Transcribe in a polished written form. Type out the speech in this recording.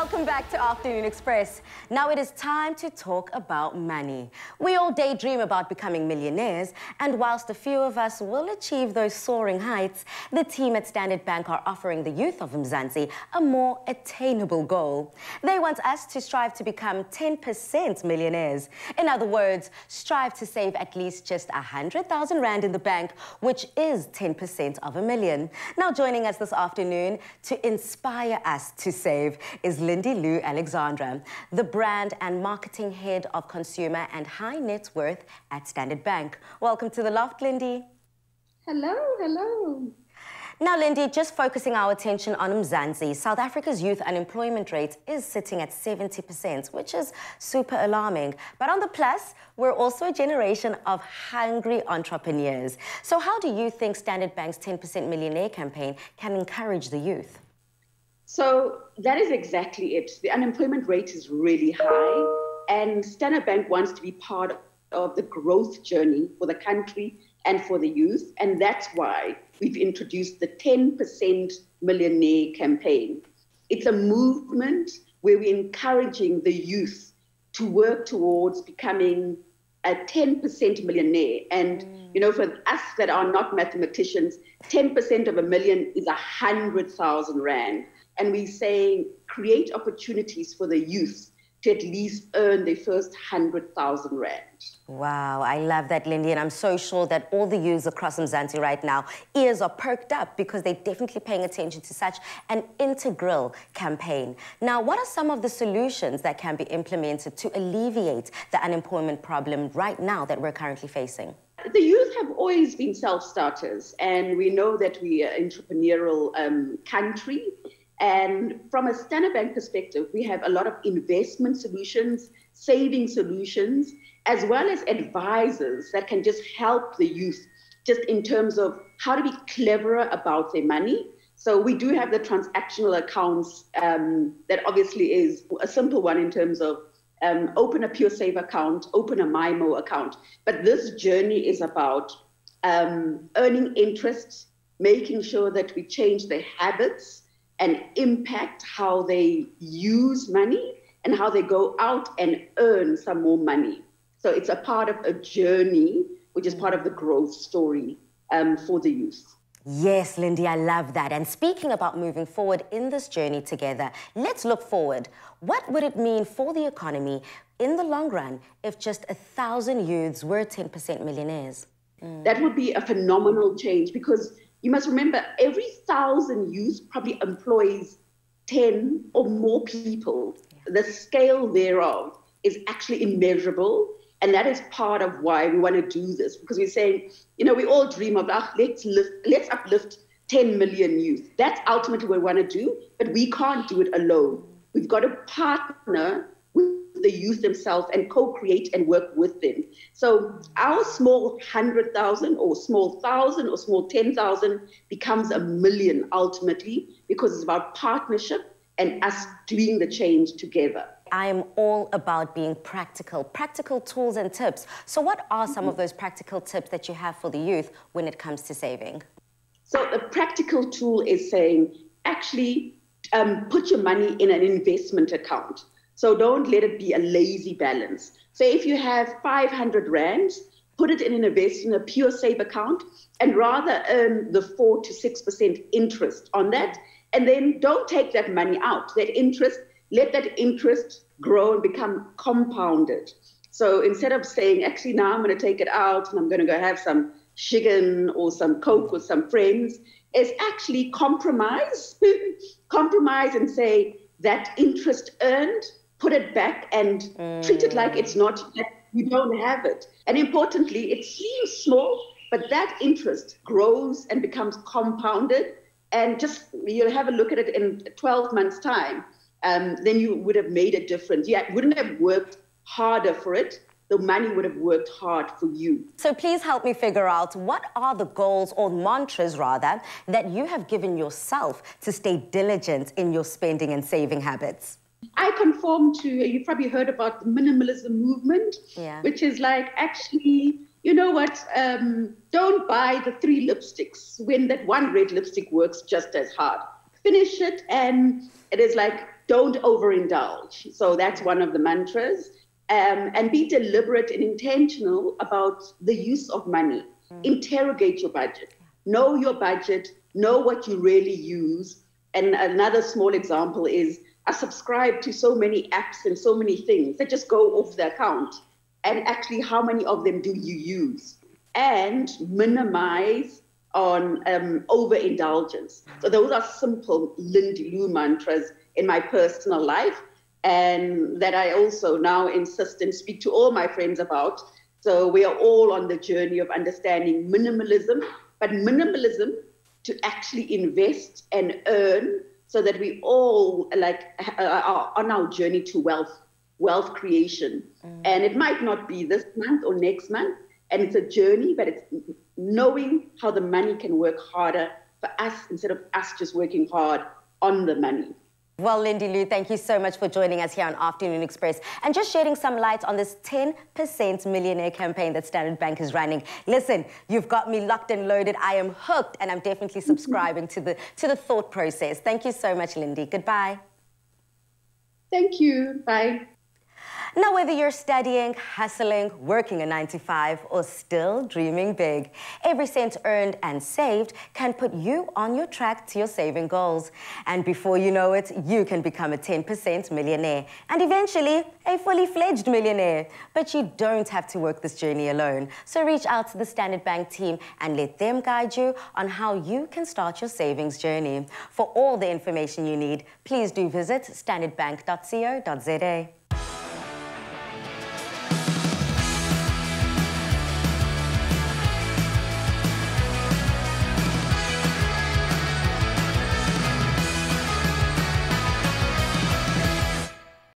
Welcome back to Afternoon Express. Now it is time to talk about money. We all daydream about becoming millionaires, and whilst a few of us will achieve those soaring heights, the team at Standard Bank are offering the youth of Mzansi a more attainable goal. They want us to strive to become 10% millionaires. In other words, strive to save at least just 100,000 Rand in the bank, which is 10% of a million. Now joining us this afternoon to inspire us to save is Lindy Lou Alexandra, the brand and marketing head of consumer and high net worth at Standard Bank. Welcome to the loft, Lindy. Hello, hello. Now, Lindy, just focusing our attention on Mzansi, South Africa's youth unemployment rate is sitting at 70%, which is super alarming. But on the plus, we're also a generation of hungry entrepreneurs. So how do you think Standard Bank's 10% Millionaire campaign can encourage the youth? So that is exactly it. The unemployment rate is really high, and Standard Bank wants to be part of the growth journey for the country and for the youth, and that's why we've introduced the 10% Millionaire campaign. It's a movement where we're encouraging the youth to work towards becoming a 10% millionaire. And, you know, for us that are not mathematicians, 10% of a million is 100,000 Rand. And we're saying create opportunities for the youth to at least earn their first 100,000 Rand. Wow, I love that, Lindy, and I'm so sure that all the youths across Mzansi right now, ears are perked up because they're definitely paying attention to such an integral campaign. Now, what are some of the solutions that can be implemented to alleviate the unemployment problem right now that we're currently facing? The youth have always been self-starters, and we know that we are an entrepreneurial country. And from a Standard Bank perspective, we have a lot of investment solutions, saving solutions, as well as advisors that can just help the youth just in terms of how to be cleverer about their money. So we do have the transactional accounts that obviously is a simple one in terms of open a Pure Save account, open a MyMo account. But this journey is about earning interest, making sure that we change their habits and impact how they use money and how they go out and earn some more money. So it's a part of a journey, which is part of the growth story for the youth. Yes, Lindy, I love that. And speaking about moving forward in this journey together, let's look forward. What would it mean for the economy in the long run if just 1,000 youths were 10% millionaires? That would be a phenomenal change, because you must remember, every 1,000 youth probably employs 10 or more people. The scale thereof is actually immeasurable. And that is part of why we want to do this, because we're saying, you know, we all dream of, let's uplift 10 million youth. That's ultimately what we want to do, but we can't do it alone. We've got to partner with the youth themselves and co-create and work with them. So our small 100,000 or small 1,000 or small 10,000 becomes a million ultimately, because it's about partnership and us doing the change together. I am all about being practical tools and tips. So what are some of those practical tips that you have for the youth when it comes to saving? So the practical tool is saying, actually put your money in an investment account. So don't let it be a lazy balance. So if you have 500 Rands, put it in an investment, a Pure Save account, and rather earn the 4 to 6% interest on that. And then don't take that money out. That interest, let that interest grow and become compounded. So instead of saying, actually, now I'm going to take it out and I'm going to go have some chicken or some Coke with some friends, is actually compromise. Compromise and say that interest earned, put it back and treat it like it's not, that you don't have it. And importantly, it seems small, but that interest grows and becomes compounded. And just, you'll have a look at it in 12 months' time. Then you would have made a difference. You wouldn't have worked harder for it. The money would have worked hard for you. So please help me figure out, what are the goals, or mantras rather, that you have given yourself to stay diligent in your spending and saving habits? I conform to, you've probably heard about the Minimalism movement, which is like, actually, you know what, don't buy the 3 lipsticks when that one red lipstick works just as hard. Finish it, and it is like don't overindulge. So that's one of the mantras. And be deliberate and intentional about the use of money. Interrogate your budget. Know your budget. Know what you really use. And another small example is I subscribe to so many apps and so many things that just go off the account. And actually, how many of them do you use? And minimize on overindulgence. So those are simple Lindy Lou mantras in my personal life, and that I also now insist and speak to all my friends about. So we are all on the journey of understanding minimalism, but minimalism to actually invest and earn so that we all are on our journey to wealth creation. And it might not be this month or next month, and it's a journey, but it's knowing how the money can work harder for us instead of us just working hard on the money. Well, Lindy Lou, thank you so much for joining us here on Afternoon Express and just shedding some light on this 10% millionaire campaign that Standard Bank is running. Listen, you've got me locked and loaded. I am hooked, and I'm definitely subscribing to the thought process. Thank you so much, Lindy. Goodbye. Thank you. Bye. Now, whether you're studying, hustling, working a 9-to-5, or still dreaming big, every cent earned and saved can put you on your track to your saving goals. And before you know it, you can become a 10% millionaire and eventually a fully fledged millionaire. But you don't have to work this journey alone. So reach out to the Standard Bank team and let them guide you on how you can start your savings journey. For all the information you need, please do visit standardbank.co.za.